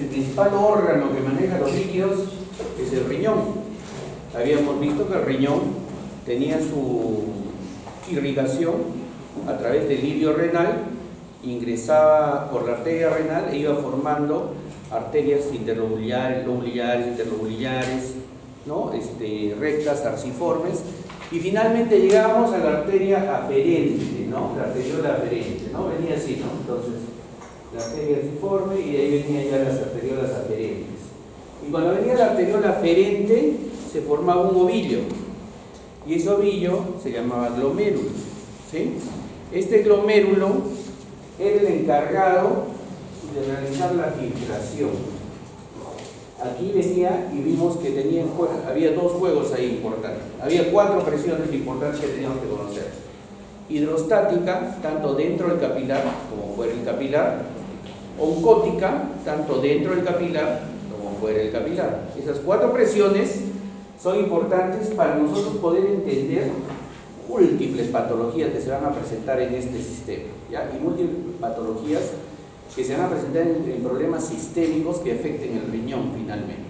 el principal órgano que maneja los líquidos es el riñón. Habíamos visto que el riñón tenía su irrigación a través del lirio renal, ingresaba por la arteria renal e iba formando arterias interlobulares, interlobulares, ¿no? Rectas, arciformes, y finalmente llegamos a la arteria aferente, ¿no? La arteriola aferente, ¿no? Venía así, ¿no? Entonces, la arteria arciforme y de ahí venían ya las arteriolas aferentes. Y cuando venía la arteriola aferente, se formaba un ovillo, y ese ovillo se llamaba glomérulo, ¿sí? Este glomérulo era el encargado de realizar la filtración. Aquí venía y vimos que había dos juegos ahí importantes. Había 4 presiones importantes que teníamos que conocer. Hidrostática, tanto dentro del capilar como fuera del capilar. Oncótica, tanto dentro del capilar como fuera del capilar. Esas 4 presiones son importantes para nosotros poder entender múltiples patologías que se van a presentar en este sistema, ¿ya? Y múltiples patologías que se van a presentar en problemas sistémicos que afecten el riñón finalmente.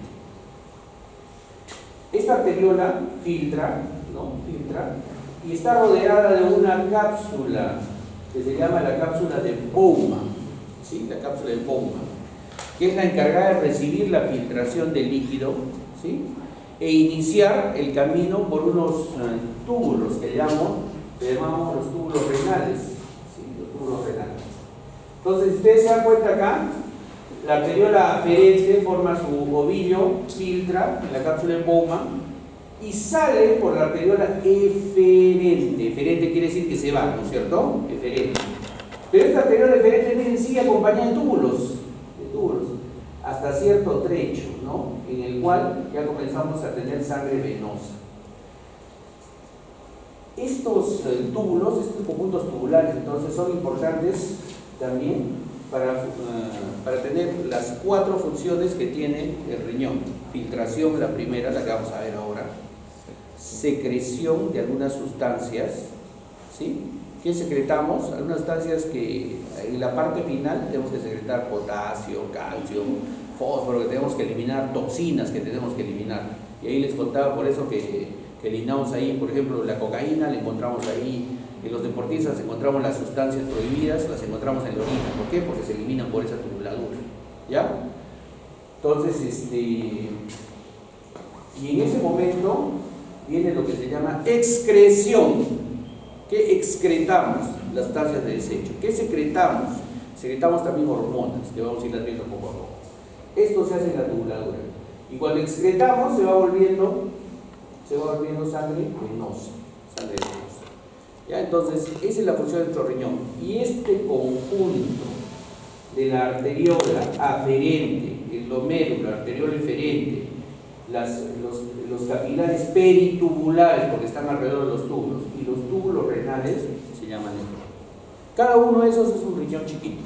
Esta arteriola filtra, ¿no? Filtra, y está rodeada de una cápsula que se llama la cápsula de Bowman, ¿sí? La cápsula de Bowman, que es la encargada de recibir la filtración del líquido, ¿sí? E iniciar el camino por unos túbulos que llamamos los túbulos renales, ¿sí? Los túbulos renales. Entonces, ustedes se dan cuenta acá, la arteriola aferente forma su ovillo, filtra en la cápsula de Bowman y sale por la arteriola eferente. Eferente quiere decir que se va, ¿no es cierto? Eferente. Pero esta arteriola eferente viene en sí acompañada de túbulos, hasta cierto trecho, ¿no? En el cual ya comenzamos a tener sangre venosa. Estos túbulos, estos conjuntos tubulares, entonces son importantes también para tener las 4 funciones que tiene el riñón. Filtración, la primera, la que vamos a ver ahora. Secreción de algunas sustancias, ¿sí? ¿Qué secretamos? Algunas sustancias que en la parte final tenemos que secretar potasio, calcio, fósforo, que tenemos que eliminar, toxinas que tenemos que eliminar. Y ahí les contaba por eso que eliminamos ahí, por ejemplo, la cocaína, la encontramos ahí. En los deportistas encontramos las sustancias prohibidas, las encontramos en la orina. ¿Por qué? Porque se eliminan por esa tubuladura, ¿ya? Entonces, y en ese momento viene lo que se llama excreción. ¿Qué excretamos? Las sustancias de desecho. ¿Qué secretamos? Secretamos también hormonas, que vamos a irlas viendo poco a poco. Esto se hace en la tubuladura. Y cuando excretamos se va volviendo sangre venosa. Sangre venosa. ¿Ya? Entonces, esa es la función de nuestro riñón. Y este conjunto de la arteriola aferente, el glomérulo, la arteriola eferente, los capilares peritubulares, porque están alrededor de los túbulos, y los túbulos renales se llaman nefrones. Cada uno de esos es un riñón chiquito,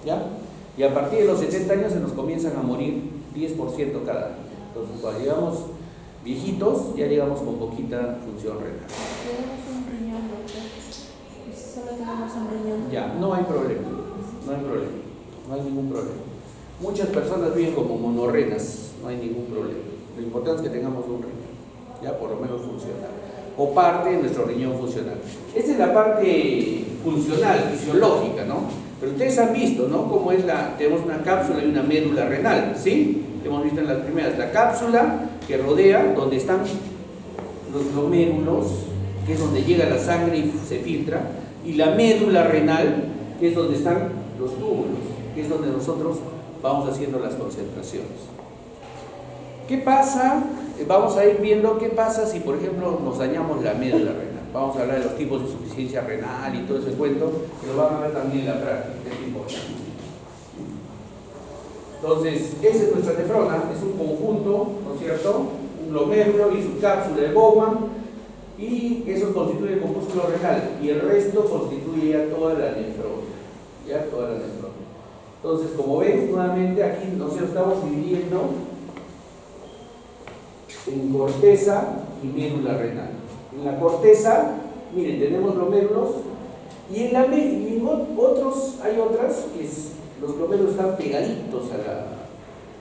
¿ya? Y a partir de los 70 años se nos comienzan a morir 10% cada año. Entonces, cuando llegamos viejitos, ya llegamos con poquita función renal. Tenemos un riñón, doctor. Solo tenemos un riñón. Ya, no hay problema, no hay ningún problema. Muchas personas viven como monorrenas, no hay ningún problema. Lo importante es que tengamos un riñón, ya por lo menos funcional, o parte de nuestro riñón funcional. Esta es la parte funcional, fisiológica, ¿no? Pero ustedes han visto, ¿no? Cómo es tenemos una cápsula y una médula renal, ¿sí? Hemos visto en las primeras, la cápsula que rodea, donde están los glomérulos, que es donde llega la sangre y se filtra, y la médula renal, que es donde están los túbulos, que es donde nosotros vamos haciendo las concentraciones. ¿Qué pasa? Vamos a ir viendo qué pasa si, por ejemplo, nos dañamos la médula renal. Vamos a hablar de los tipos de insuficiencia renal y todo ese cuento, que lo van a ver también en la práctica, es importante. Entonces, esa es nuestra nefrona, es un conjunto, ¿no es cierto? Un glomérulo y su cápsula de Bowman, y eso constituye el corpúsculo renal, y el resto constituye ya toda la nefrona. Ya toda la nefrona. Entonces, como ven, nuevamente aquí nosotros estamos dividiendo en corteza y médula renal. En la corteza, miren, tenemos glomérulos, y en otros hay otras que los glomérulos están pegaditos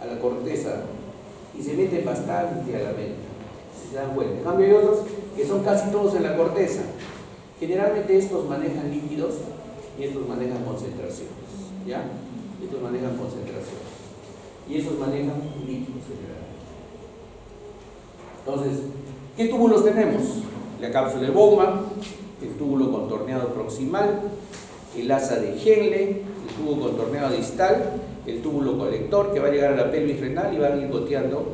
a la corteza y se meten bastante a la médula, si se dan cuenta. En cambio hay otros que son casi todos en la corteza. Generalmente estos manejan líquidos y estos manejan concentraciones, ¿ya? Estos manejan concentraciones y estos manejan líquidos generalmente. Entonces, ¿qué túbulos tenemos? La cápsula de Bowman, el túbulo contorneado proximal, el asa de Henle, el tubo contorneado distal, el túbulo colector que va a llegar a la pelvis renal y va a ir goteando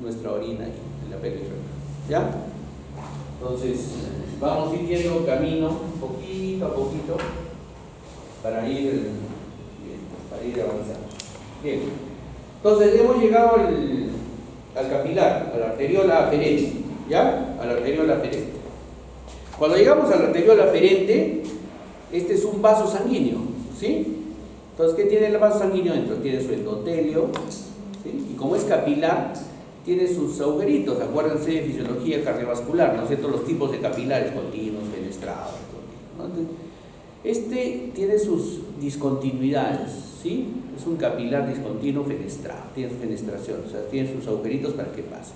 nuestra orina ahí, en la pelvis renal, ¿ya? Entonces, vamos a ir viendo camino poquito a poquito para ir avanzando. Bien, entonces hemos llegado al capilar, a la arteriola aferente, ¿ya? A la arteriola aferente. Cuando llegamos a la arteriola aferente, este es un vaso sanguíneo, ¿sí? Entonces, ¿qué tiene el vaso sanguíneo dentro? Tiene su endotelio, ¿sí? Y como es capilar, tiene sus agujeritos. Acuérdense de fisiología cardiovascular, ¿no es cierto? Los tipos de capilares, continuos, fenestrados, ¿no? Entonces, este tiene sus discontinuidades, ¿sí? Es un capilar discontinuo fenestrado, tiene su fenestración, o sea, tiene sus agujeritos para que pase.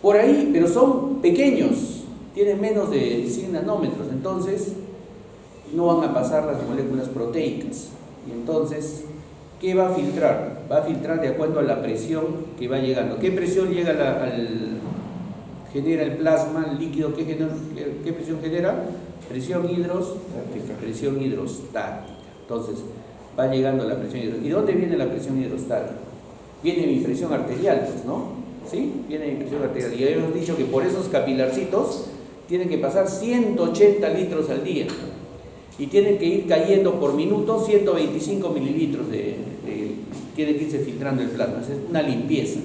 Por ahí, pero son pequeños, tienen menos de 100 nanómetros, entonces no van a pasar las moléculas proteicas. Y entonces, ¿qué va a filtrar? Va a filtrar de acuerdo a la presión que va llegando. ¿Qué presión llega genera el plasma, el líquido? ¿Qué presión genera? Presión hidrostática. Entonces, va llegando la presión hidrostática. ¿Y dónde viene la presión hidrostática? Viene mi presión arterial, pues, ¿no? ¿Sí? Viene mi presión arterial. Y habíamos dicho que por esos capilarcitos tienen que pasar 180 litros al día. Y tienen que ir cayendo por minuto 125 mililitros tiene que irse filtrando el plasma. Es una limpieza.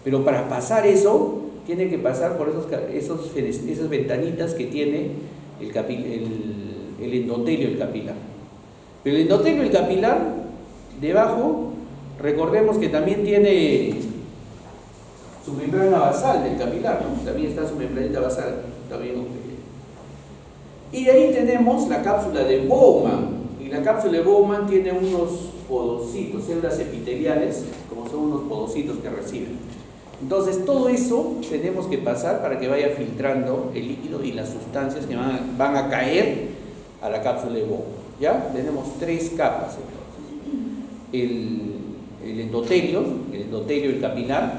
Pero para pasar eso, tiene que pasar por esas ventanitas que tiene el endotelio, el capilar. Pero el endotelio, el capilar, debajo, recordemos que también tiene su membrana basal del capilar, ¿no? También está su membranita basal, también. Y de ahí tenemos la cápsula de Bowman, y la cápsula de Bowman tiene unos podocitos, células epiteliales, como son unos podocitos que reciben. Entonces todo eso tenemos que pasar para que vaya filtrando el líquido y las sustancias que van a caer a la cápsula de Bowman, ¿ya? Tenemos 3 capas entonces. El endotelio, el capilar,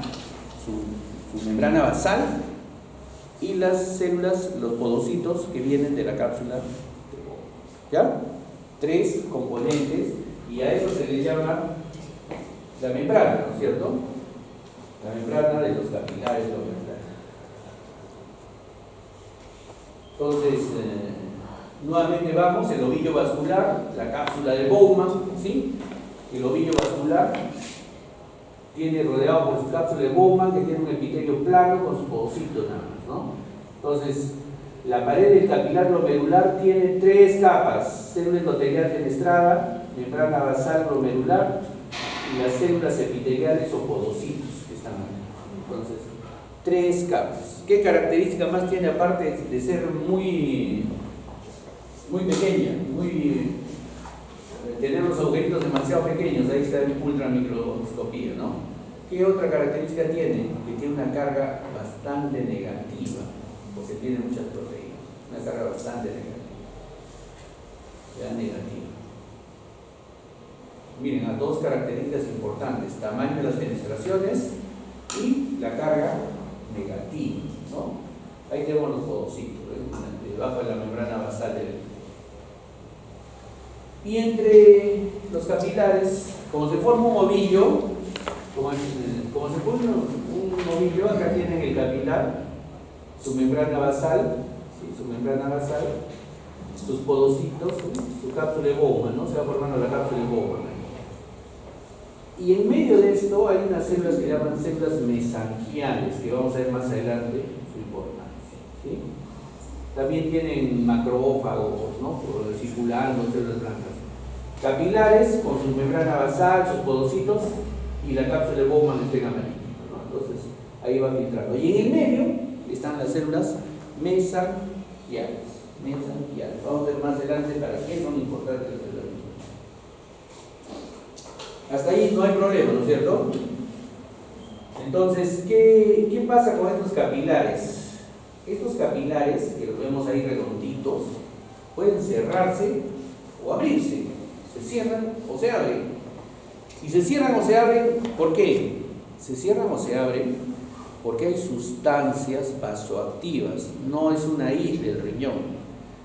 su membrana basal, y las células, los podocitos que vienen de la cápsula de Bowman, ¿ya? 3 componentes, y a eso se le llama la membrana, ¿no es cierto? La membrana de los capilares de la membrana. Entonces, nuevamente vamos, el ovillo vascular, la cápsula de Bowman, ¿sí? El ovillo vascular tiene rodeado por su cápsula de Bowman, que tiene un epitelio plano con sus podocitos nada más, ¿no? Entonces, la pared del capilar glomerular tiene 3 capas: célula endotelial fenestrada, membrana basal glomerular y las células epiteliales o podocitos que están ahí. Entonces, 3 capas. ¿Qué característica más tiene, aparte de ser muy pequeña, tener los agujeritos demasiado pequeños? Ahí está en ultramicroscopía, ¿no? ¿Qué otra característica tiene? Que tiene una carga bastante negativa, porque tiene muchas proteínas, una carga bastante negativa. Ya negativa. Miren, a 2 características importantes: tamaño de las fenestraciones y la carga negativa, ¿no? Ahí tenemos los podocitos, debajo de la membrana basal y entre los capilares, como se forma un ovillo, como se forma un ovillo, acá tienen el capilar, su membrana basal, ¿sí? Su membrana basal, sus podocitos, su cápsula de Bowman, ¿no? Se va formando la cápsula de Bowman. Y en medio de esto hay unas células que llaman células mesangiales, que vamos a ver más adelante su importancia, ¿sí? También tienen macrófagos, ¿no? Circulando, células blancas. Capilares con su membrana basal, sus podocitos, y la cápsula de Bowman está en amarillo, ¿no? Entonces ahí va filtrando. Y en el medio están las células mesangiales. Vamos a ver más adelante para qué son importantes las células. Hasta ahí no hay problema, ¿no es cierto? Entonces, ¿qué pasa con estos capilares? Estos capilares, que los vemos ahí redonditos, pueden cerrarse o abrirse. Se cierran o se abren. Y se cierran o se abren, ¿por qué? Se cierran o se abren porque hay sustancias vasoactivas, no es una isla del riñón.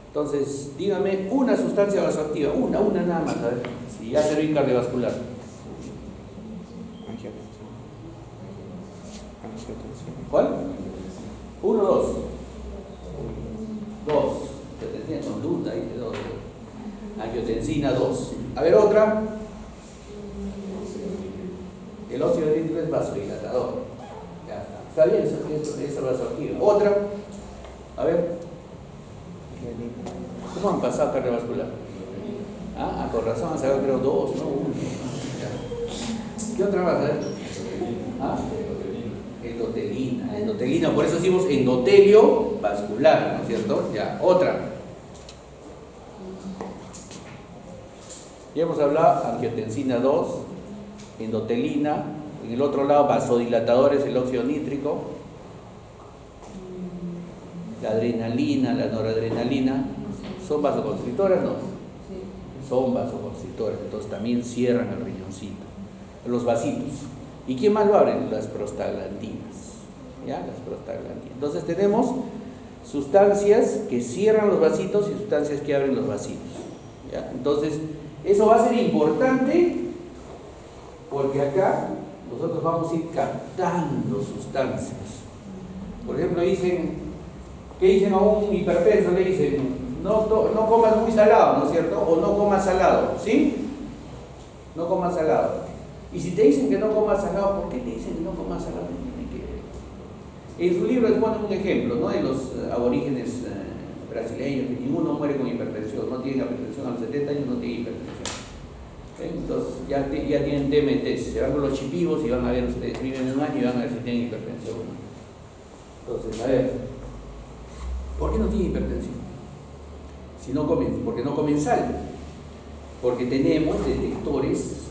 Entonces, dígame una sustancia vasoactiva, una nada más, a ver, si ya se ve cardiovascular. ¿Cuál? Uno, dos. Dos. Te tenía con duda ahí de dos. Angiotensina 2. A ver, otra. El óxido nítrico es vasodilatador. Ya está. Está bien, eso es vasoactiva. Otra. A ver. ¿Cómo han pasado cardiovascular? Ah, con razón han sacado creo 2, no 1. ¿Qué otra vas a ver? ¿Ah? Endotelina, por eso decimos endotelio vascular, ¿no es cierto? Ya, otra. Ya hemos hablado angiotensina 2, endotelina, en el otro lado vasodilatadores, el óxido nítrico, la adrenalina, la noradrenalina, ¿son vasoconstrictoras? No, son vasoconstrictoras, entonces también cierran el riñoncito, los vasitos. ¿Y quién más lo abren? Las prostaglandinas, ¿ya? Las prostaglandinas. Entonces tenemos sustancias que cierran los vasitos y sustancias que abren los vasitos, ¿ya? Entonces, eso va a ser importante porque acá nosotros vamos a ir captando sustancias. Por ejemplo, ¿qué dicen a un hipertenso? Le dicen, no comas muy salado, ¿no es cierto? O no comas salado, ¿sí? No comas salado. Y si te dicen que no comas salado, ¿por qué te dicen que no comas salado? En su libro les ponen un ejemplo, ¿no? De los aborígenes brasileños, que ninguno muere con hipertensión, no tienen hipertensión a los 70 años, no tienen hipertensión. Entonces ya tienen TMT, se van con los chipivos y van a ver, ustedes viven un año y van a ver si tienen hipertensión. Entonces, a ver, ¿por qué no tienen hipertensión? Si no comen, porque no comen sal, porque tenemos detectores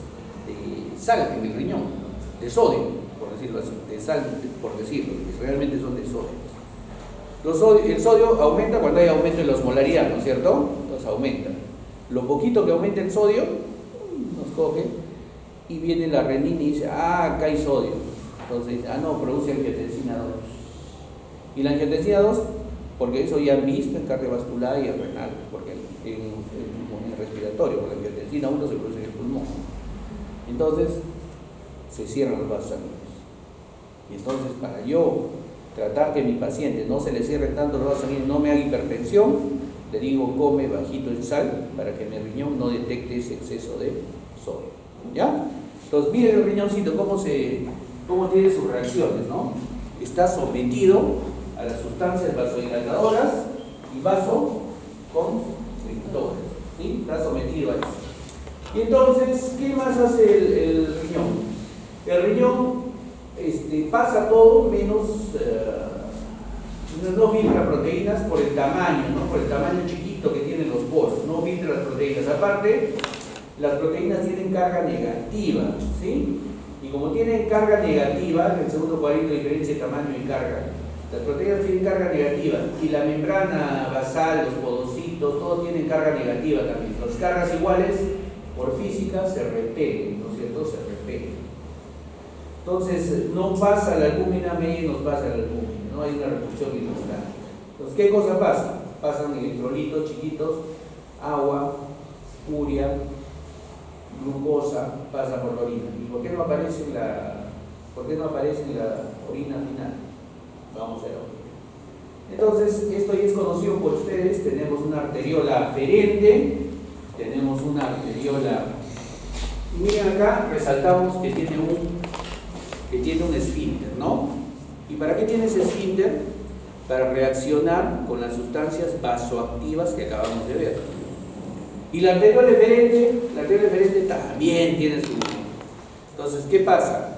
de sal en el riñón, de sodio, por decirlo así, de sal, por decirlo, que realmente son de sodio. El sodio aumenta cuando hay aumento de la osmolaridad, ¿no es cierto? Entonces aumenta. Lo poquito que aumenta el sodio, nos coge y viene la renina y dice, acá hay sodio. Entonces, no, produce angiotensina 2. Y la angiotensina 2, porque eso ya han visto en cardiovascular y en renal, porque en respiratorio, porque la angiotensina 1 se produce en el pulmón. Entonces, se cierran los vasos sanguíneos. Y entonces, para yo tratar que mi paciente no se le cierre tanto los vasos sanguíneos, no me haga hipertensión, le digo, come bajito en sal para que mi riñón no detecte ese exceso de sodio. ¿Ya? Entonces, miren el riñoncito, cómo tiene sus reacciones, ¿no? Está sometido a las sustancias vasodilatadoras y vasoconstrictores, ¿sí? Está sometido a eso. Y entonces, ¿qué más hace el riñón? El riñón pasa todo menos, no filtra proteínas por el tamaño, ¿no? Por el tamaño chiquito que tienen los poros, no filtra las proteínas. Aparte, las proteínas tienen carga negativa, ¿sí? Y como tienen carga negativa, el segundo cuadrito diferencia de tamaño y carga, las proteínas tienen carga negativa y la membrana basal, los podocitos, todo tienen carga negativa también. Las cargas iguales, por física, se repelen, ¿no es cierto? Se repelen. Entonces, no pasa la albúmina, menos pasa la albúmina, no hay una repulsión hidrostática. Entonces, ¿qué cosa pasa? Pasan electrolitos chiquitos, agua, urea, glucosa, pasa por la orina. ¿Y por qué no aparece en la orina final? Vamos a ver. Entonces, esto ya es conocido por ustedes. Tenemos una arteriola aferente, tenemos una arteriola. Y miren acá, resaltamos que tiene un esfínter, ¿no? ¿Y para qué tiene ese esfínter? Para reaccionar con las sustancias vasoactivas que acabamos de ver. Y la arteriola eferente también tiene su. Entonces, ¿qué pasa?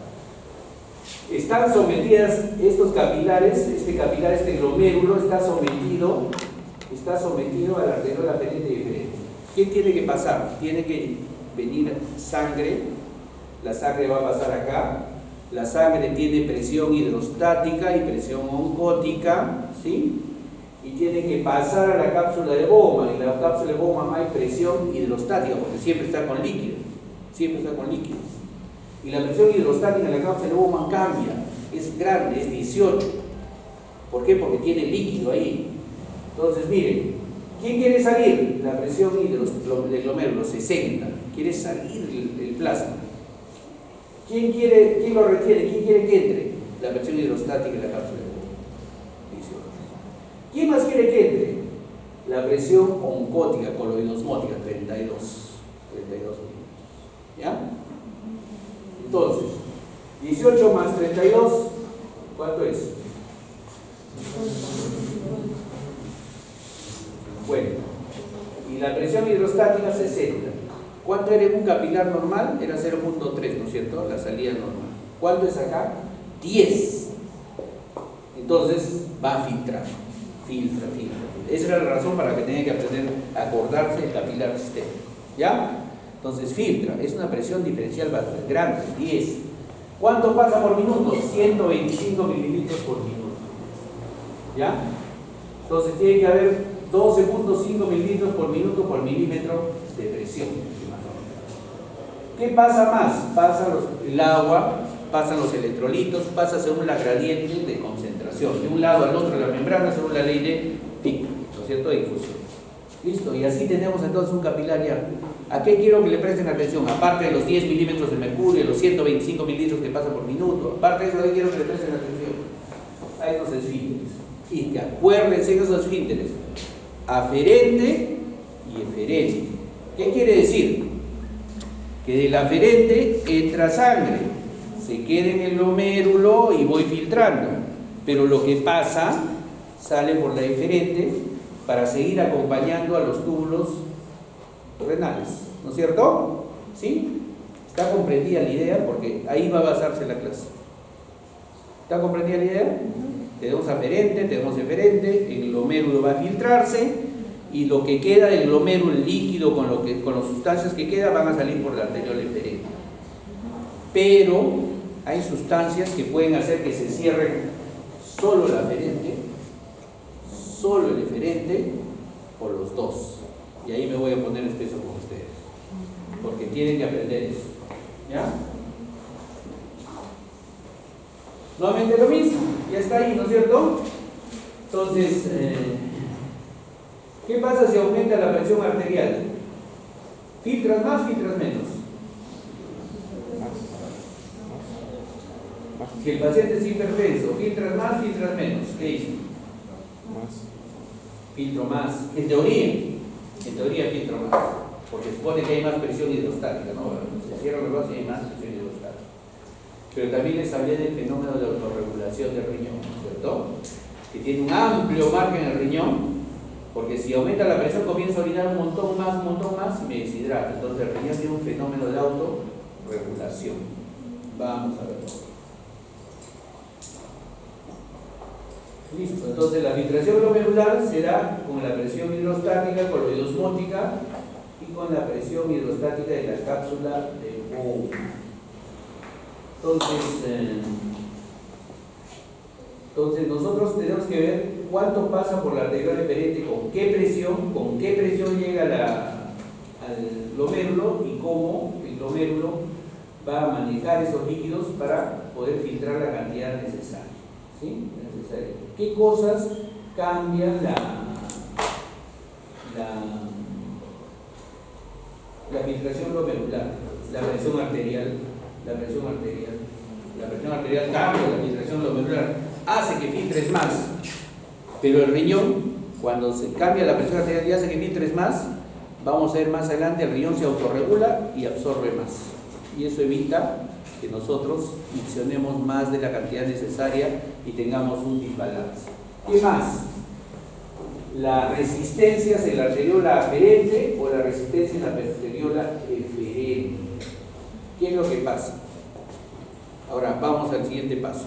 Están sometidas estos capilares, este glomérulo está sometido a la arteriola aferente y eferente. ¿Qué tiene que pasar? Tiene que venir sangre la sangre va a pasar acá, la sangre tiene presión hidrostática y presión oncótica, ¿sí? Y tiene que pasar a la cápsula de Bowman, y la cápsula de Bowman hay presión hidrostática, porque siempre está con líquido, siempre está con líquido. Y la presión hidrostática en la cápsula de Bowman cambia, es grande, es 18. ¿Por qué? Porque tiene líquido ahí. Entonces, miren, ¿quién quiere salir? La presión del glomérulo, 60. Quiere salir el plasma. ¿Quién lo retiene? ¿Quién quiere que entre? La presión hidrostática en la cápsula de Bowman, 18. ¿Quién más quiere que entre? La presión oncótica, coloidosmótica, 32 minutos. ¿Ya? Entonces, 18 más 32, ¿cuánto es? Bueno, y la presión hidrostática 60. ¿Cuánto era en un capilar normal? Era 0.3, ¿no es cierto? La salida normal. ¿Cuánto es acá? 10. Entonces va a filtrar. Filtra. Esa era la razón para que tenía que aprender a acordarse del capilar sistémico. ¿Ya? Entonces filtra. Es una presión diferencial bastante grande, 10. ¿Cuánto pasa por minuto? 125 mililitros por minuto. ¿Ya? Entonces tiene que haber 12.5 mililitros por minuto por milímetro de presión. ¿Qué pasa más? Pasa el agua, pasan los electrolitos, pasa según la gradiente de concentración, de un lado al otro de la membrana según la ley de Fick, ¿no es cierto?, de difusión. ¿Listo? Y así tenemos entonces un capilar ya. ¿A qué quiero que le presten atención? Aparte de los 10 milímetros de mercurio, los 125 mililitros que pasan por minuto, aparte de eso, ¿a qué quiero que le presten atención? A esos esfínteres. Y que acuérdense de esos esfínteres: aferente y eferente. ¿Qué quiere decir? Que del aferente entra sangre, se queda en el glomérulo y voy filtrando, pero lo que pasa sale por la eferente para seguir acompañando a los túbulos renales, ¿no es cierto? ¿Sí? ¿Está comprendida la idea? Porque ahí va a basarse la clase. ¿Está comprendida la idea? Tenemos aferente, tenemos eferente, el glomérulo va a filtrarse y lo que queda del glomérulo, el líquido con las sustancias que quedan, van a salir por la arteriola eferente. Pero hay sustancias que pueden hacer que se cierren solo la aferente, solo el eferente o los dos. Y ahí me voy a poner espeso con ustedes, porque tienen que aprender eso. ¿Ya? Nuevamente lo mismo, ya está ahí, ¿no es cierto? Entonces, ¿qué pasa si aumenta la presión arterial? ¿Filtras más, filtras menos? Si el paciente es hipertenso, ¿filtras más, filtras menos? ¿Qué dice? Filtro más. En teoría filtro más, porque supone que hay más presión hidrostática, ¿no? Se cierra el vaso y hay más presión hidrostática. Pero también les hablé del fenómeno de autorregulación del riñón, ¿cierto? Que tiene un amplio margen en el riñón, porque si aumenta la presión comienza a orinar un montón más y me deshidrata. Entonces el riñón tiene un fenómeno de autorregulación. Vamos a verlo. Listo, entonces la filtración glomerular se da con la presión hidrostática coloidosmótica y con la presión hidrostática de la cápsula de Bowman. Entonces nosotros tenemos que ver cuánto pasa por la arteriola eferente, con qué presión llega al glomérulo y cómo el glomérulo va a manejar esos líquidos para poder filtrar la cantidad necesaria. ¿Sí? ¿Qué cosas cambian la filtración glomerular? La presión arterial cambia la filtración glomerular, hace que filtres más, pero el riñón, cuando se cambia la presión arterial y hace que filtres más, vamos a ver más adelante, el riñón se autorregula y absorbe más, y eso evita que nosotros incionemos más de la cantidad necesaria y tengamos un desbalance. ¿Qué más? La resistencia en la arteriola aferente o la resistencia en la arteriola eferente. ¿Qué es lo que pasa? Ahora vamos al siguiente paso.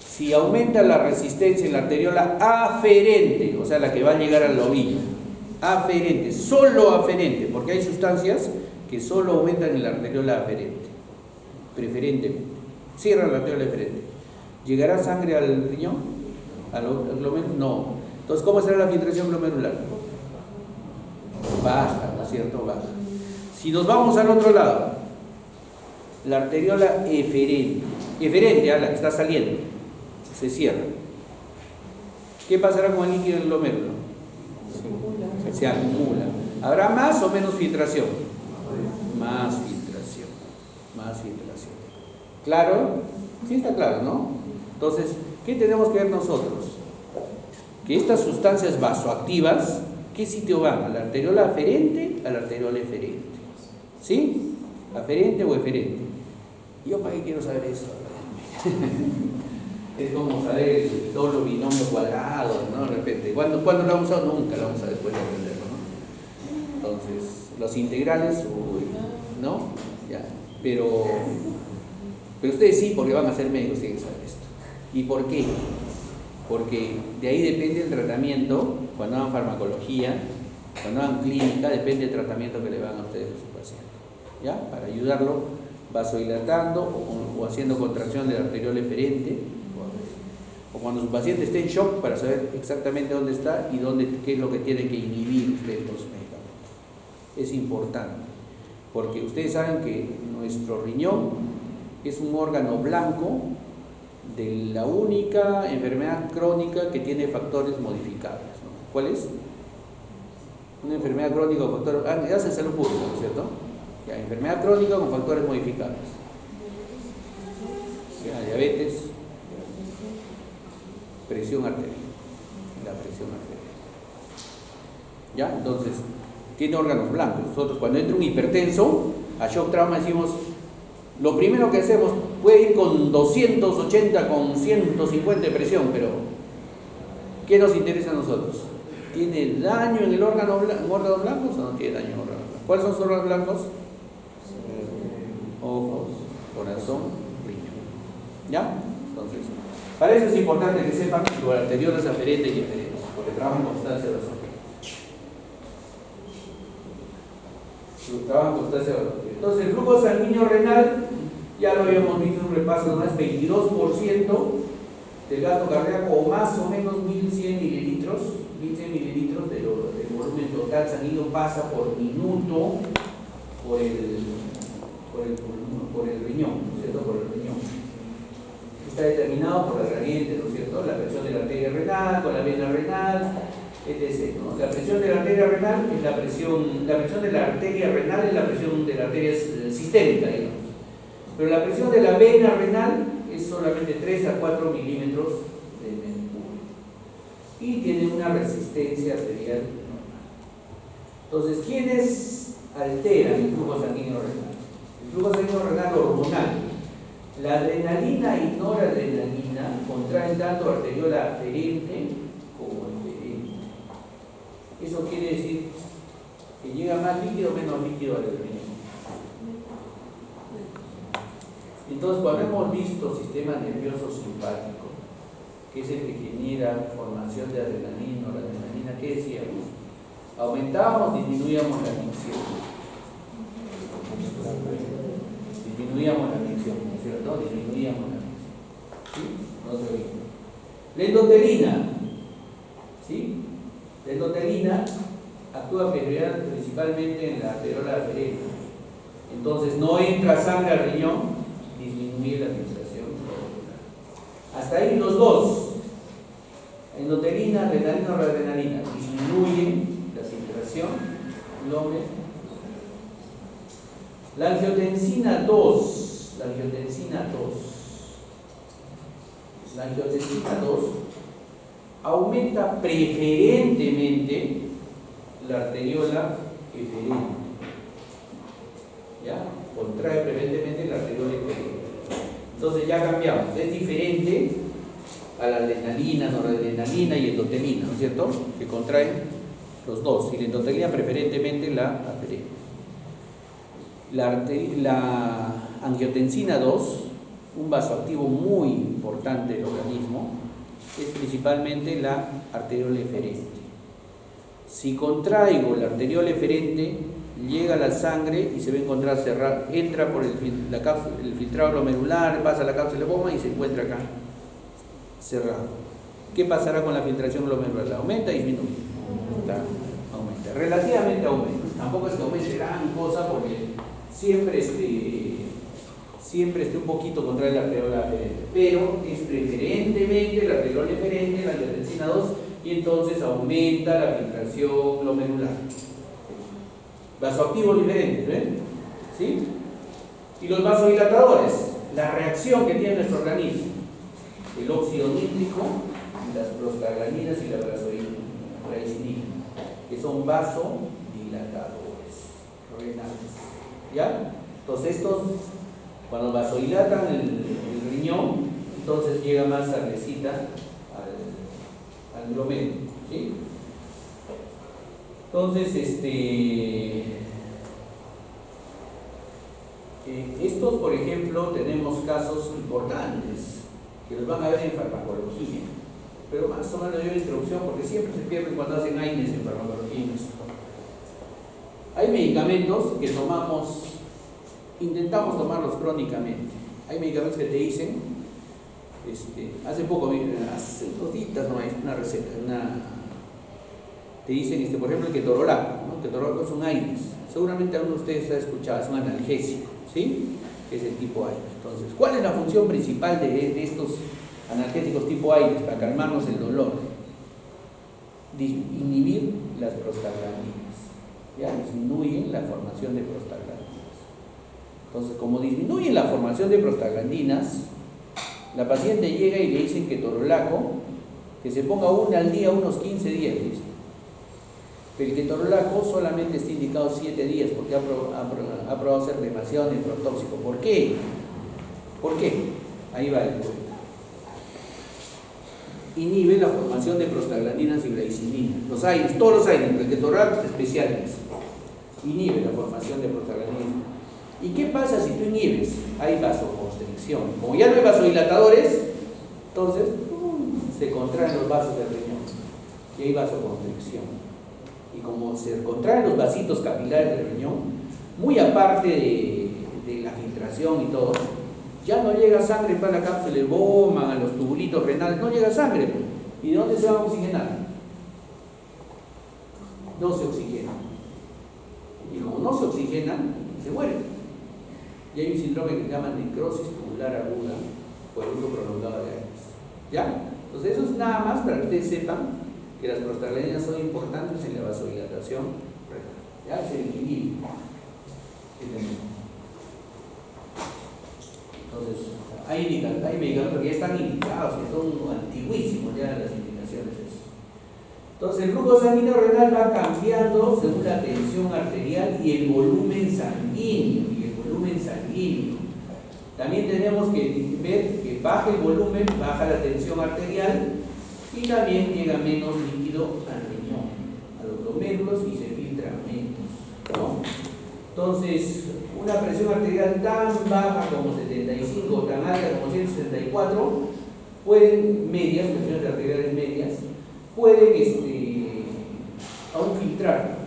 Si aumenta la resistencia en la arteriola aferente, o sea, la que va a llegar al ovillo, aferente, solo aferente, porque hay sustancias que solo aumentan en la arteriola aferente, preferentemente. Cierran la arteriola aferente. ¿Llegará sangre al riñón? ¿Al glomérulo? No. Entonces, ¿cómo será la filtración glomerular? Baja, ¿no es cierto? Baja. Si nos vamos al otro lado, la arteriola eferente, a la que está saliendo, se cierra. ¿Qué pasará con el líquido del glomérulo? Se acumula. ¿Habrá más o menos filtración? Más filtración. Más filtración. ¿Claro? Sí está claro, ¿no? Entonces, ¿qué tenemos que ver nosotros? Que estas sustancias vasoactivas, ¿qué sitio van? ¿A la arteriola aferente? A la arteriola eferente. ¿Sí? ¿Aferente o eferente? ¿Yo para qué quiero saber eso? Es como saber el doble binomio cuadrado, ¿no? De repente, ¿cuándo lo vamos a usar? Nunca lo vamos a después de aprenderlo, ¿no? Entonces, los integrales, ¿no? Ya. Pero ustedes sí, porque van a ser médicos, tienen que saber esto. ¿Y por qué? Porque de ahí depende el tratamiento, cuando hagan farmacología, cuando hagan clínica, depende del tratamiento que le van a ustedes a su paciente. ¿Ya? Para ayudarlo vasodilatando o haciendo contracción de la arteriola eferente, o cuando su paciente esté en shock para saber exactamente dónde está y qué es lo que tiene que inhibir ustedes con sus medicamentos. Es importante, porque ustedes saben que nuestro riñón es un órgano blanco de la única enfermedad crónica que tiene factores modificables, ¿no? ¿Cuál es? Una enfermedad crónica con factores, ya se salud pública, ¿no es cierto? Ya, enfermedad crónica con factores modificables. Ya, diabetes, presión arterial, la presión arterial. ¿Ya? Entonces, tiene órganos blancos. Nosotros cuando entra un hipertenso, a shock trauma decimos, lo primero que hacemos puede ir con 280, con 150 de presión, pero ¿qué nos interesa a nosotros? ¿Tiene daño en el órganos blancos o no tiene daño en órganos blancos? ¿Cuáles son sus órganos blancos? Ojos, corazón, riñón. ¿Ya? Entonces, para eso es importante que sepan lo anterior es aferente y eferente, porque trabajan con sustancias vasoactivas. Entonces, el flujo sanguíneo renal, ya lo habíamos visto en un repaso, no es 22% del gasto cardíaco o más o menos 1100 mililitros. 1100 mililitros del volumen total sanguíneo pasa por minuto por el riñón, ¿no es cierto? Por el riñón. Está determinado por la gradiente, ¿no es cierto? La presión de la arteria renal, con la vena renal, etc., ¿no? La presión de la arteria renal es la presión de la arteria renal es la presión de la arteria sistémica, digamos. Pero la presión de la vena renal es solamente 3 a 4 milímetros de mercurio y tiene una resistencia arterial normal. Entonces, ¿quiénes alteran el flujo sanguíneo renal? El flujo sanguíneo renal hormonal. La adrenalina y noradrenalina contraen tanto arteriola aferente como eferente. Eso quiere decir que llega más líquido o menos líquido al riñón. Entonces, cuando hemos visto sistema nervioso simpático, que es el que genera formación de adrenalina, noradrenalina, ¿qué decíamos? Aumentábamos, disminuíamos la micción. Disminuíamos la micción, ¿no es cierto? Disminuíamos la micción. ¿Sí? No se oye. La endotelina, ¿sí? La endotelina actúa principalmente en la arteriola aferente. Entonces, no entra sangre al riñón, disminuye la filtración glomerular. Hasta ahí los dos, endotelina, adrenalina o adrenalina, disminuyen la filtración glomerular. La angiotensina 2, la angiotensina 2 aumenta preferentemente la arteriola eferente. ¿Ya? Contrae preferentemente la arteriola eferente. Entonces ya cambiamos, es diferente a la adrenalina, noradrenalina y endotelina, ¿no es cierto? Que contraen los dos, y la endotelina preferentemente la aferente. La angiotensina 2, un vasoactivo muy importante del organismo, es principalmente la arteriola eferente. Si contraigo la arteriola eferente, llega la sangre y se va a encontrar cerrado, entra por el filtrado glomerular, pasa la cápsula de Bowman y se encuentra acá cerrado. ¿Qué pasará con la filtración glomerular? ¿Aumenta o disminuye? Aumenta, relativamente aumenta. Tampoco es que aumente gran cosa porque siempre esté un poquito contra la arteriola aferente, pero es preferentemente la arteriola eferente, la angiotensina 2, y entonces aumenta la filtración glomerular. Vasoactivos diferentes, ¿ven? ¿Sí? Y los vasodilatadores, la reacción que tiene nuestro organismo, el óxido nítrico, las prostaglandinas y la brasilienina, que son vasodilatadores renales. ¿Ya? Entonces estos, cuando vasodilatan el riñón, entonces llega más sangrecita al glomérulo, ¿sí? Entonces, estos, por ejemplo, tenemos casos importantes que los van a ver en farmacología, pero más o menos yo introducción porque siempre se pierden cuando hacen AINES en farmacología. Hay medicamentos que intentamos tomarlos crónicamente. Hay medicamentos que te dicen, hace poco, hace 2 días, no hay una receta, te dicen, por ejemplo, el ketorolaco, ¿no? El ketorolaco es un AINES. Seguramente alguno de ustedes ha escuchado, es un analgésico, ¿sí? Es el tipo AINES. Entonces, ¿cuál es la función principal de estos analgésicos tipo AINES para calmarnos el dolor? Inhibir las prostaglandinas. ¿Ya? Disminuyen la formación de prostaglandinas. Entonces, como disminuyen la formación de prostaglandinas, la paciente llega y le dicen ketorolaco, que se ponga una al día unos 15 días, ¿listo? El ketorolaco solamente está indicado 7 días porque ha probado ser demasiado nefrotóxico. ¿Por qué? ¿Por qué? Ahí va el punto. Inhibe la formación de prostaglandinas y glicina. Los AINES, todos los AINES, pero el ketorolaco es especial en eso. Inhibe la formación de prostaglandinas. ¿Y qué pasa si tú inhibes? Hay vasoconstricción. Como ya no hay vasodilatadores, entonces se contraen los vasos del riñón y hay vasoconstricción. Y como se contraen los vasitos capilares del riñón, muy aparte de la filtración y todo, ya no llega sangre para la cápsula de Bowman, a los tubulitos renales, no llega sangre. ¿Y de dónde se van a oxigenar? No se oxigenan. Y como no se oxigenan, se mueren. Y hay un síndrome que se llama necrosis tubular aguda por el uso prolongado de AINES. ¿Ya? Entonces eso es nada más para que ustedes sepan que las prostaglandinas son importantes en la vasodilatación renal. ¿Ya? Es el equilibrio. Entonces, hay medicamentos que ya están indicados, que son antiguísimos ya las indicaciones. Entonces, el flujo sanguíneo renal va cambiando según la tensión arterial y el volumen sanguíneo. También tenemos que ver que baja el volumen, baja la tensión arterial y también llega menos líquido al riñón, a los glomérulos y se filtra menos, ¿no? Entonces, una presión arterial tan baja como 75 o tan alta como 164 pueden, presiones arteriales medias, pueden aún filtrar.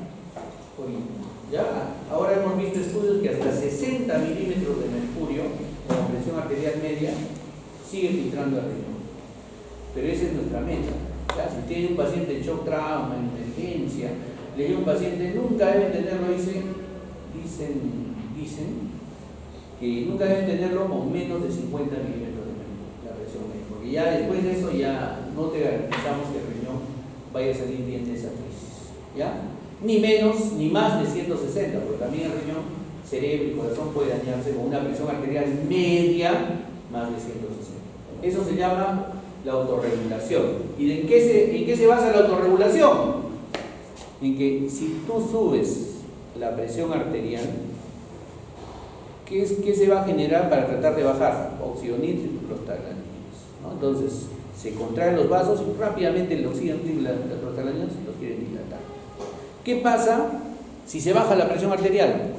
¿Ya? Ahora hemos visto estudios que hasta 60 milímetros de mercurio con la presión arterial media sigue filtrando al riñón. Pero esa es nuestra meta. ¿Ya? Si tiene un paciente de shock trauma, emergencia, le llega un paciente, nunca deben tenerlo, dicen que nunca deben tenerlo con menos de 50 milímetros de mercurio, la presión media, porque ya después de eso ya no te garantizamos que el riñón vaya a salir bien de esa crisis. ¿Ya? Ni menos ni más de 160, porque también el riñón, cerebro y corazón puede dañarse con una presión arterial media más de 160. Eso se llama la autorregulación. ¿Y en qué se basa la autorregulación? En que si tú subes la presión arterial, ¿qué se va a generar para tratar de bajar? Óxido nítrico y prostaglandinas, ¿no? Entonces se contraen los vasos y rápidamente el óxido nítrico y las prostaglandinas los quieren dilatar. ¿Qué pasa si se baja la presión arterial?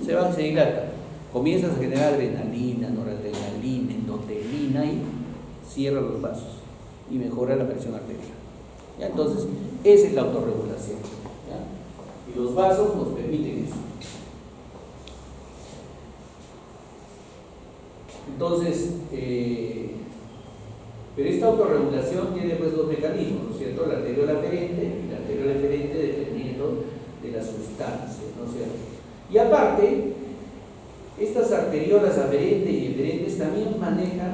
Se baja y se dilata. Comienzas a generar adrenalina, noradrenalina, endotelina y cierra los vasos y mejora la presión arterial. ¿Ya? Entonces, esa es la autorregulación. ¿Ya? Y los vasos nos permiten eso. Entonces, pero esta autorregulación tiene pues dos mecanismos, ¿no es cierto? La arteriola aferente y la arteriola eferente dependiendo de las sustancias, ¿no es cierto? Y aparte, estas arteriolas aferentes y eferentes también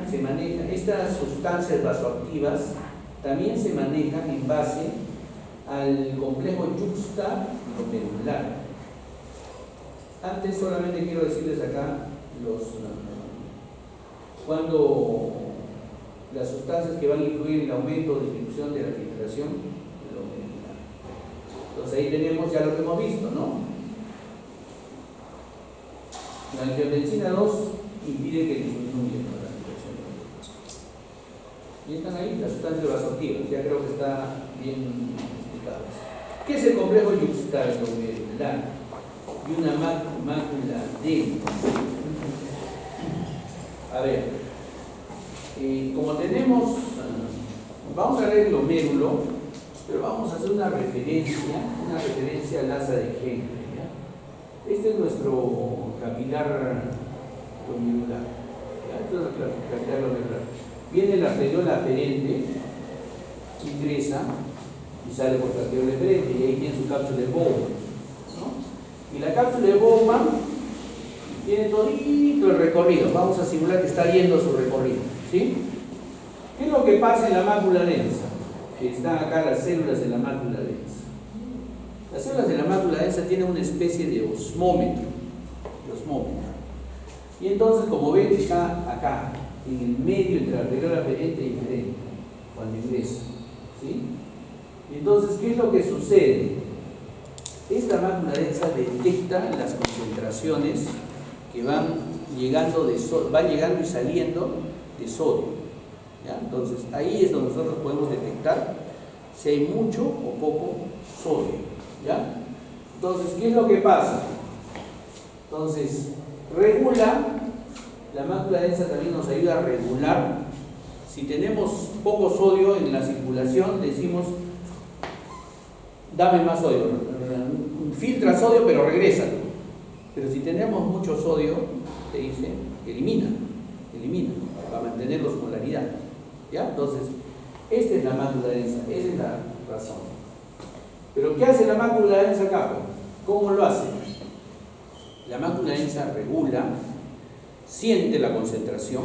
se manejan, estas sustancias vasoactivas también se manejan en base al complejo yuxtaglomerular. Antes solamente quiero decirles acá cuando las sustancias que van a influir en el aumento o disminución de la filtración glomerular. Entonces ahí tenemos ya lo que hemos visto, ¿no? La angiotensina 2 impide que disminuya la filtración glomerular. Y están ahí las sustancias vasoactivas, ya creo que está bien explicadas. ¿Qué es el complejo yuxtaglomerular? Y una mácula densa. A ver, como tenemos, vamos a ver el glomérulo, pero vamos a hacer una referencia al asa de Henle. Este es nuestro capilar glomerular. Este es nuestro capilar glomerular. Viene la arteriola aferente, ingresa y sale por la arteriola eferente, y ahí tiene su cápsula de Bowman, ¿no? Y la cápsula de Bowman tiene todito el recorrido. Vamos a simular que está yendo su recorrido, ¿sí? ¿Qué es lo que pasa en la mácula densa? Están acá las células de la mácula densa. Las células de la mácula densa tienen una especie de osmómetro. Y entonces, como ven, está acá, en el medio entre la arteriola aferente y eferente, cuando ingresa, ¿sí? Y entonces, ¿qué es lo que sucede? Esta mácula densa detecta las concentraciones que van llegando y saliendo de sodio. ¿Ya? Entonces, ahí es donde nosotros podemos detectar si hay mucho o poco sodio. ¿Ya? Entonces, ¿qué es lo que pasa? Entonces, la mácula densa también nos ayuda a regular. Si tenemos poco sodio en la circulación, decimos, dame más sodio, filtra sodio pero regresa. Pero si tenemos mucho sodio, te dice, elimina, para mantener la osmolaridad. ¿Ya? Entonces, esta es la mácula densa, esa es la razón. Pero ¿qué hace la mácula densa acá? ¿Cómo lo hace? La mácula densa regula, siente la concentración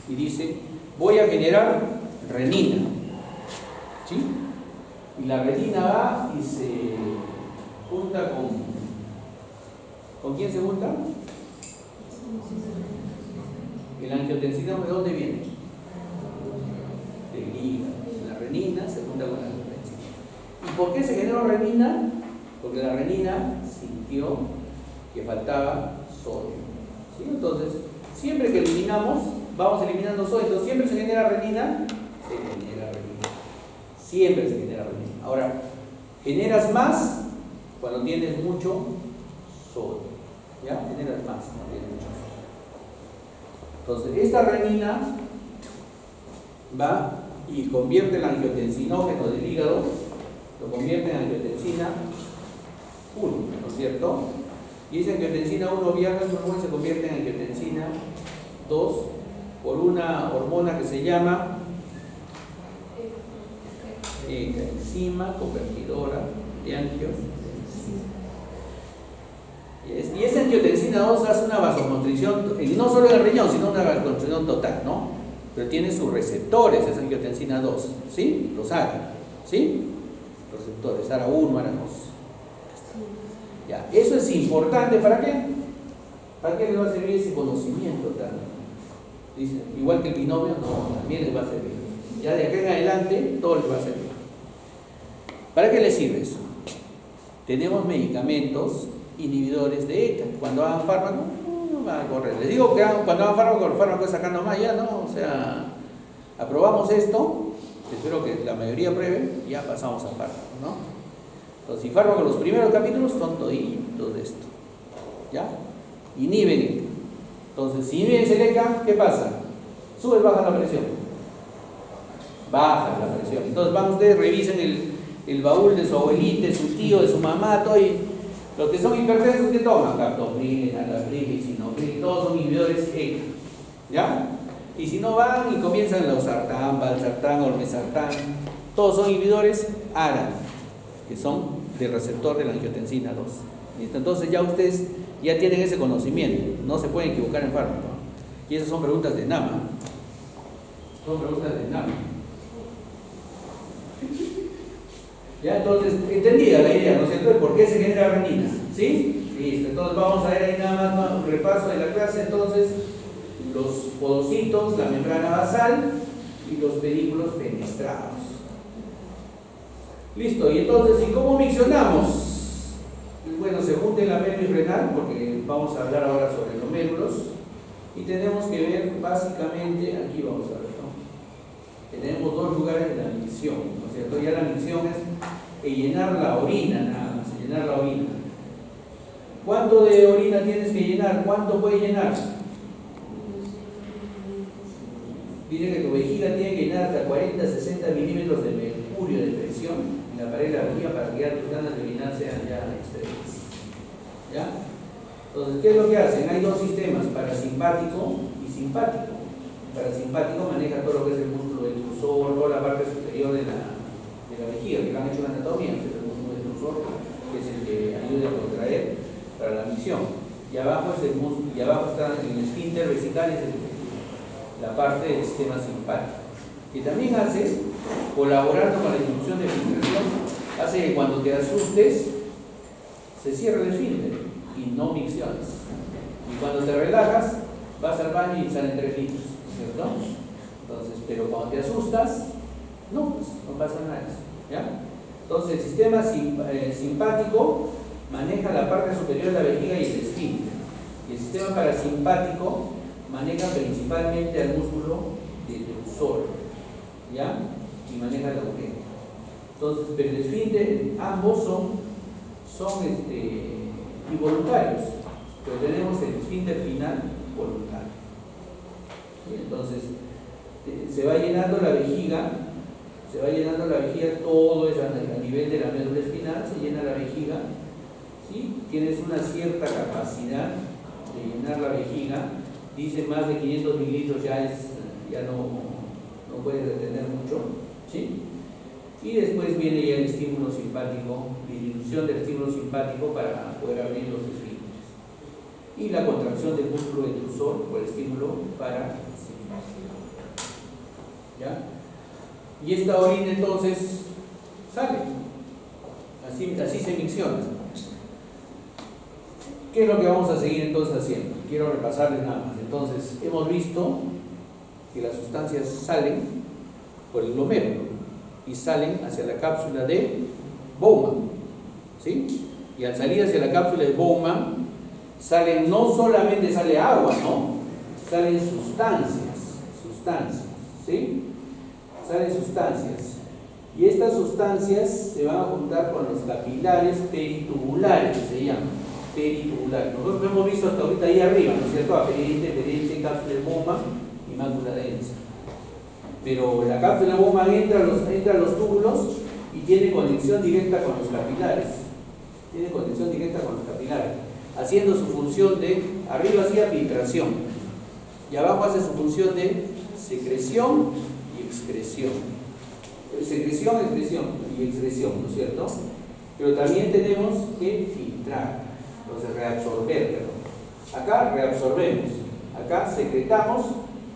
y dice, voy a generar renina. ¿Sí? Y la renina va y se junta ¿con quién se junta? El angiotensina, ¿de dónde viene? Del hígado. La renina se junta con la angiotensina. ¿Y por qué se generó renina? Porque la renina sintió que faltaba sodio. ¿Sí? Entonces, siempre que eliminamos, vamos eliminando sodio. Entonces, siempre se genera renina, siempre se genera renina. Ahora, generas más cuando tienes mucho sodio. ¿Ya? Generas más cuando tienes mucho sodio. Entonces, esta renina va y convierte el angiotensinógeno del hígado, lo convierte en angiotensina 1, ¿no es cierto? Y esa angiotensina 1 viaja en pulmón y se convierte en angiotensina 2 por una hormona que se llama enzima convertidora de angiotensina. Y esa angiotensina 2 hace una vasoconstricción, no solo en el riñón, sino una vasoconstricción total, ¿no? Pero tiene sus receptores, esa angiotensina 2, ¿sí? Los ARA, ¿sí? Los receptores, ARA1, ARA2. Ya, eso es importante, ¿para qué? ¿Para qué les va a servir ese conocimiento también? Dice, igual que el binomio, no, también les va a servir. Ya de acá en adelante, todo les va a servir. ¿Para qué les sirve eso? Tenemos medicamentos inhibidores de ECA. Cuando hagan fármaco, no van a correr. Les digo que cuando hagan fármaco, el fármaco es sacando más ya, ¿no? O sea, aprobamos esto, espero que la mayoría apruebe, ya pasamos a fármaco, ¿no? Entonces, si fármaco, los primeros capítulos son toditos de esto. ¿Ya? Inhiben ECA. Entonces, si inhiben el ECA, ¿qué pasa? Sube, baja la presión. Baja la presión. Entonces, van ustedes, revisen el baúl de su abuelita, de su tío, de su mamá, todo, y Los que son hipertensos, ¿qué toman? Captopril, enalapril, lisinopril, todos son inhibidores ECA, ¿ya? Y si no van y comienzan los sartán, valsartán, olmesartán, todos son inhibidores ARA, que son del receptor de la angiotensina 2. ¿Listo? Entonces ya ustedes ya tienen ese conocimiento, no se pueden equivocar en fármaco. Y esas son preguntas de NAMA. Son preguntas de NAMA. Ya, entonces, entendida la idea, ¿no es cierto? ¿Por qué se genera renina? ¿Sí? Listo. Entonces vamos a ver ahí nada más un repaso de la clase. Entonces, los podocitos, la membrana basal y los pedículos fenestrados. Listo. Y entonces, ¿y cómo miccionamos? Bueno, se junta la médula renal, porque vamos a hablar ahora sobre los médulos. Y tenemos que ver básicamente, aquí vamos a ver, ¿no? Que tenemos dos lugares de la micción, ¿no es cierto? Ya la micción es llenar la orina, nada más, llenar la orina. ¿Cuánto de orina tienes que llenar? ¿Cuánto puedes llenar? Dice que tu vejiga tiene que llenar hasta 40-60 milímetros de mercurio de presión en la pared de la vejiga para que ya tus ganas de orinar sean ya extremas. ¿Ya? Entonces, ¿qué es lo que hacen? Hay dos sistemas, parasimpático y simpático. El parasimpático maneja todo lo que es el músculo detrusor, toda la parte superior de la vejiga, que le han hecho una anatomía, es el músculo detrusor, que es el que ayuda a contraer para la micción. Y abajo, es el músculo, y abajo está el esfínter vesical, es la parte del sistema simpático, que también hace, colaborando con la disminución de filtración, hace que cuando te asustes se cierre el esfínter y no micciones. Y cuando te relajas, vas al baño y salen 3 litros, ¿cierto? Entonces, pero cuando te asustas, no, pues, no pasa nada. ¿Ya? Entonces, el sistema simpático maneja la parte superior de la vejiga y el esfínter. Y el sistema parasimpático maneja principalmente al músculo detrusor, ¿ya? Y maneja la urea. Entonces, pero el esfínter, ambos son involuntarios, pero tenemos el esfínter final voluntario. ¿Sí? Entonces, se va llenando la vejiga, todo es a nivel de la médula espinal, se llena la vejiga, ¿sí? Tienes una cierta capacidad de llenar la vejiga, dice más de 500 mililitros ya no puedes retener mucho, ¿sí? Y después viene ya el estímulo simpático, disminución del estímulo simpático para poder abrir los esfínteres. Y la contracción del músculo detrusor por estímulo parasimpático. ¿Ya? Y esta orina entonces sale. Así se micciona. ¿Qué es lo que vamos a seguir entonces haciendo? Quiero repasarles nada más. Entonces, hemos visto que las sustancias salen por el glomérulo y salen hacia la cápsula de Bowman, ¿sí? Y al salir hacia la cápsula de Bowman salen, no solamente sale agua, ¿no? Salen sustancias, ¿sí? Salen sustancias. Y estas sustancias se van a juntar con los capilares peritubulares, que se llaman peritubulares. Nosotros hemos visto hasta ahorita ahí arriba, ¿no es cierto? Aferente, cápsula de Bowman y mácula densa. Pero la cápsula de Bowman entra a los túbulos y tiene conexión directa con los capilares. Haciendo su función de, arriba hacía filtración y abajo hace su función de secreción y excreción. Secreción y excreción, ¿no es cierto? Pero también tenemos que filtrar, entonces reabsorber, perdón. Acá reabsorbemos, acá secretamos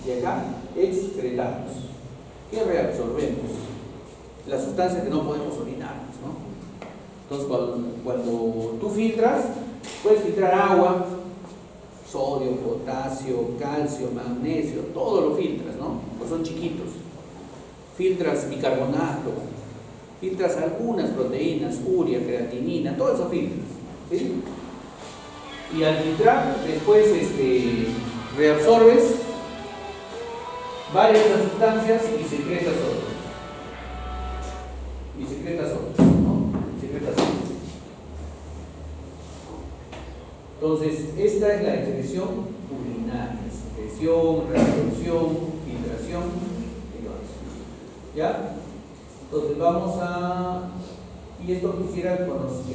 y acá excretamos. ¿Qué reabsorbemos? Las sustancias que no podemos orinar, ¿no? Entonces, cuando tú filtras, puedes filtrar agua, sodio, potasio, calcio, magnesio, todo lo filtras, ¿no? Pues son chiquitos. Filtras bicarbonato, filtras algunas proteínas, urea, creatinina, todo eso filtras, ¿sí? Y al filtrar, después reabsorbes varias de las sustancias y secretas otras, ¿no? Entonces, esta es la excreción urinaria: secreción, reabsorción, filtración y todo eso. ¿Ya? Entonces vamos a Y esto quisiera que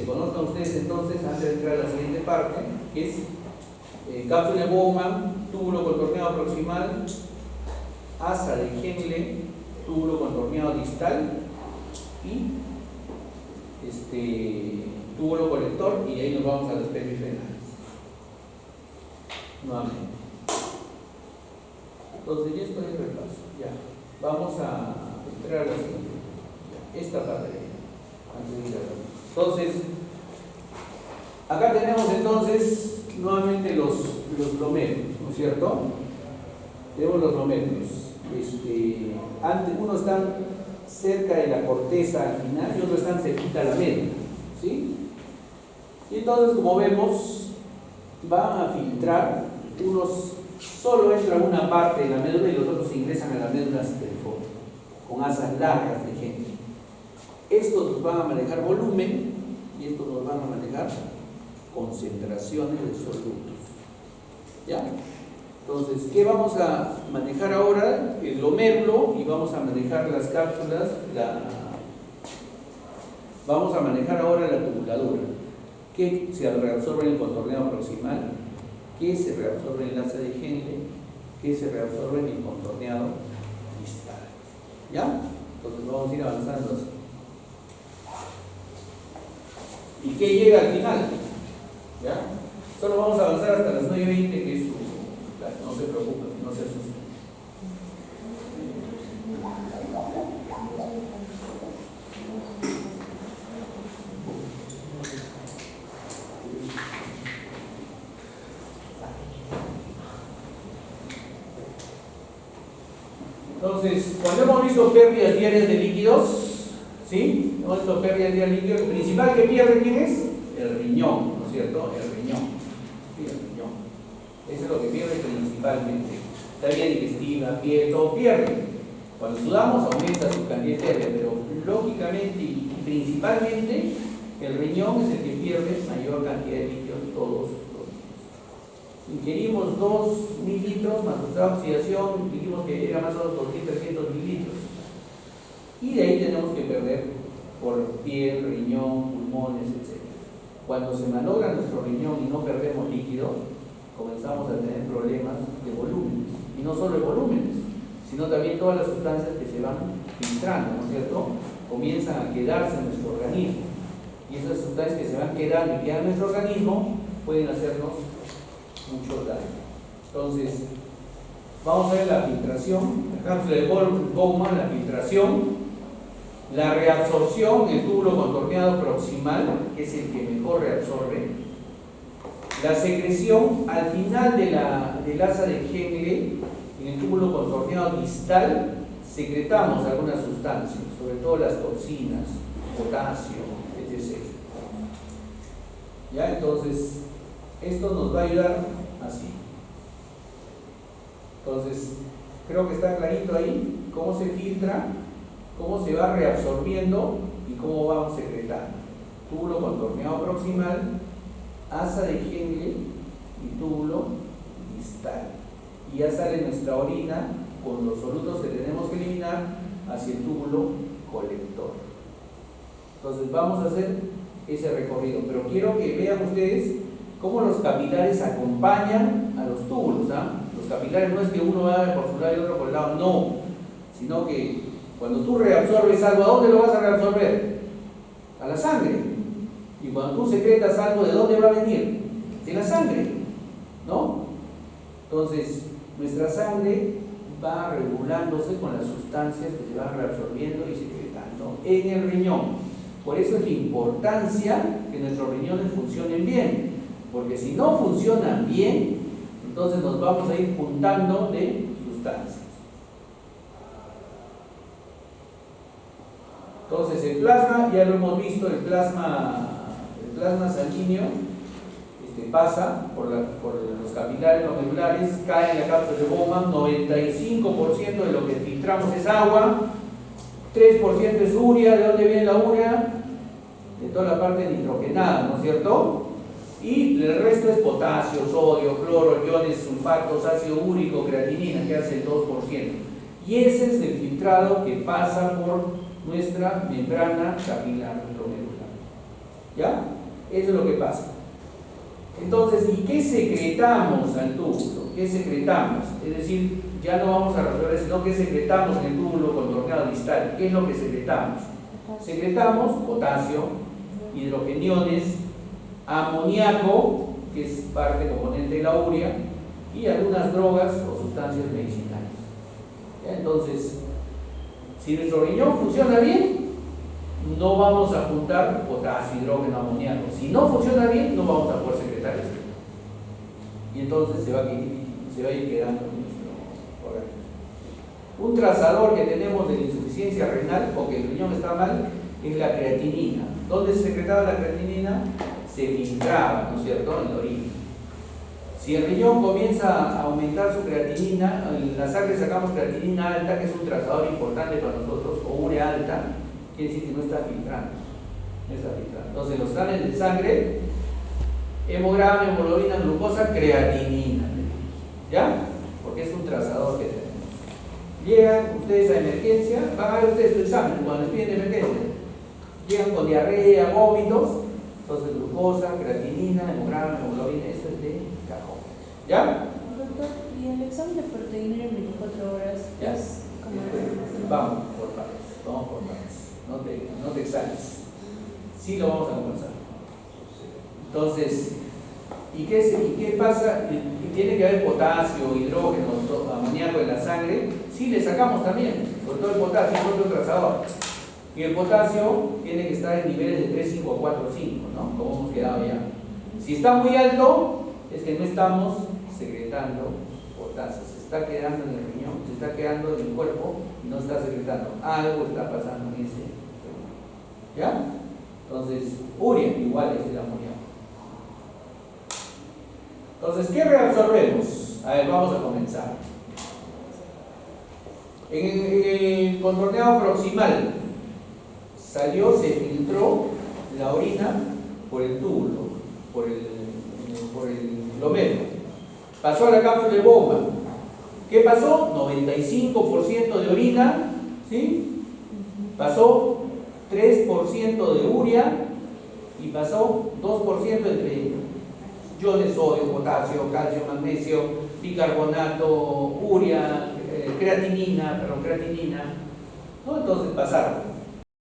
conozcan ustedes entonces, antes de entrar a la siguiente parte, que es cápsula de Bowman, túbulo contorneado proximal, asa de Henle, túbulo contorneado distal y túbulo colector, y ahí nos vamos a los perifrenales. Nuevamente. Entonces, ya estoy en repaso. Ya. Vamos a entrar a la siguiente. Esta parte. Entonces, acá tenemos entonces nuevamente los glomérulos, ¿no es cierto? Tenemos los glomérulos. Unos están cerca de la corteza al final y otros están cerquita a la médula, ¿sí? Y entonces, como vemos, van a filtrar, unos solo entran una parte de la médula y los otros ingresan a la médula asteriforme, con asas largas de Henle. Estos nos van a manejar volumen y estos nos van a manejar concentraciones de solutos. ¿Ya? Entonces, ¿qué vamos a manejar ahora? El glomérulo, y vamos a manejar las cápsulas, vamos a manejar ahora la tubuladura, que se reabsorbe en el contorneado proximal, que se reabsorbe en el asa de Henle, que se reabsorbe en el contorneado distal. ¿Ya? Entonces vamos a ir avanzando así. ¿Y qué llega al final? ¿Ya? Solo vamos a avanzar hasta las 9:20, que es su clase. No se preocupen, no se asusten. Entonces, cuando hemos visto pérdidas diarias de líquidos, ¿sí? Hemos visto pérdidas diarias de líquidos, el principal que pierde, ¿quién es? El riñón, ¿no es cierto? El riñón. Sí, el riñón. Eso es lo que pierde principalmente. La vía digestiva, piel, todo pierde. Cuando sudamos aumenta su cantidad de pérdida, pero lógicamente y principalmente el riñón es el que pierde mayor cantidad de líquidos todos los días. Ingerimos 2 mililitros más nuestra oxidación, dijimos que era más o menos 2.300 mililitros. Y de ahí tenemos que perder por piel, riñón, pulmones, etc. Cuando se malogra nuestro riñón y no perdemos líquido, comenzamos a tener problemas de volúmenes. Y no solo de volúmenes, sino también todas las sustancias que se van filtrando, ¿no es cierto? Comienzan a quedarse en nuestro organismo. Y esas sustancias que se van quedando y quedan en nuestro organismo pueden hacernos mucho daño. Entonces, vamos a ver la filtración, la cápsula de Bowman, la filtración, la reabsorción, el túbulo contorneado proximal, que es el que mejor reabsorbe, la secreción al final del asa de Henle, en el túbulo contorneado distal, secretamos algunas sustancias, sobre todo las toxinas, potasio, etc. ¿Ya? Entonces, esto nos va a ayudar así. Entonces, creo que está clarito ahí cómo se filtra, cómo se va reabsorbiendo y cómo vamos secretando. Túbulo contorneado proximal, asa de Henle y túbulo distal. Y ya sale nuestra orina con los solutos que tenemos que eliminar hacia el túbulo colector. Entonces vamos a hacer ese recorrido, pero quiero que vean ustedes cómo los capilares acompañan a los túbulos. Los capilares no es que uno va por su lado y el otro por el lado, no, sino que cuando tú reabsorbes algo, ¿a dónde lo vas a reabsorber? A la sangre. Y cuando tú secretas algo, ¿de dónde va a venir? De la sangre, ¿no? Entonces, nuestra sangre va regulándose con las sustancias que se van reabsorbiendo y secretando en el riñón. Por eso es la importancia que nuestros riñones funcionen bien, porque si no funcionan bien, entonces nos vamos a ir juntando de sustancias. Entonces el plasma, ya lo hemos visto, el plasma sanguíneo pasa por los capilares glomerulares, cae en la cápsula de Bowman, 95% de lo que filtramos es agua, 3% es urea. ¿De dónde viene la urea? De toda la parte nitrogenada, ¿no es cierto? Y el resto es potasio, sodio, cloro, iones, sulfatos, ácido úrico, creatinina, que hace el 2%. Y ese es el filtrado que pasa por nuestra membrana capilar glomerular. ¿Ya? Eso es lo que pasa. Entonces, ¿y qué secretamos al túbulo? ¿Qué secretamos? Es decir, ya no vamos a resolver, sino qué secretamos en el túbulo contorneado distal. ¿Qué es lo que secretamos? Secretamos potasio, hidrogeniones, amoníaco, que es parte componente de la urea, y algunas drogas o sustancias medicinales. ¿Ya? Entonces, si nuestro riñón funciona bien, no vamos a juntar potasio, hidrógeno, amoníaco. Si no funciona bien, no vamos a poder secretar esto. Y entonces se va a ir quedando en nuestro organismo. Un trazador que tenemos de la insuficiencia renal o que el riñón está mal es la creatinina. ¿Dónde se secretaba la creatinina? Se filtraba, ¿no es cierto?, en la orina. Si el riñón comienza a aumentar su creatinina, en la sangre sacamos creatinina alta, que es un trazador importante para nosotros, o urea alta, quiere decir que no está filtrando. No está filtrando. Entonces, los exámenes de sangre, hemograma, hemoglobina, glucosa, creatinina. ¿Ya? Porque es un trazador que tenemos. Llegan ustedes a emergencia, van a ver ustedes su examen cuando les piden emergencia. Llegan con diarrea, vómitos, entonces glucosa, creatinina, hemograma, hemoglobina, eso es de cajón. ¿Ya? Doctor, ¿y el examen de proteína en 24 horas ¿Ya? es como Vamos por partes. No te exhales. Sí lo vamos a conversar. Entonces, ¿y qué pasa? ¿Y tiene que haber potasio, hidrógeno, amoníaco en la sangre? Sí, le sacamos también, sobre todo el potasio, es otro trazador. Y el potasio tiene que estar en niveles de 3, 5 o 4, 5, ¿no? Como hemos quedado ya. Si está muy alto, es que no estamos secretando potasio. Se está quedando en el riñón, se está quedando en el cuerpo y no está secretando. Algo está pasando en ese riñón. ¿Ya? Entonces, urea igual es el amoníaco. Entonces, ¿qué reabsorbemos? A ver, vamos a comenzar. En el contorneado proximal se filtró la orina por el túbulo, por el glomero. Pasó a la cápsula de bomba. ¿Qué pasó? 95% de orina, ¿sí? Pasó 3% de urea y pasó 2% entre iones, sodio, potasio, calcio, magnesio, bicarbonato, urea, creatinina, ¿no? Entonces pasaron.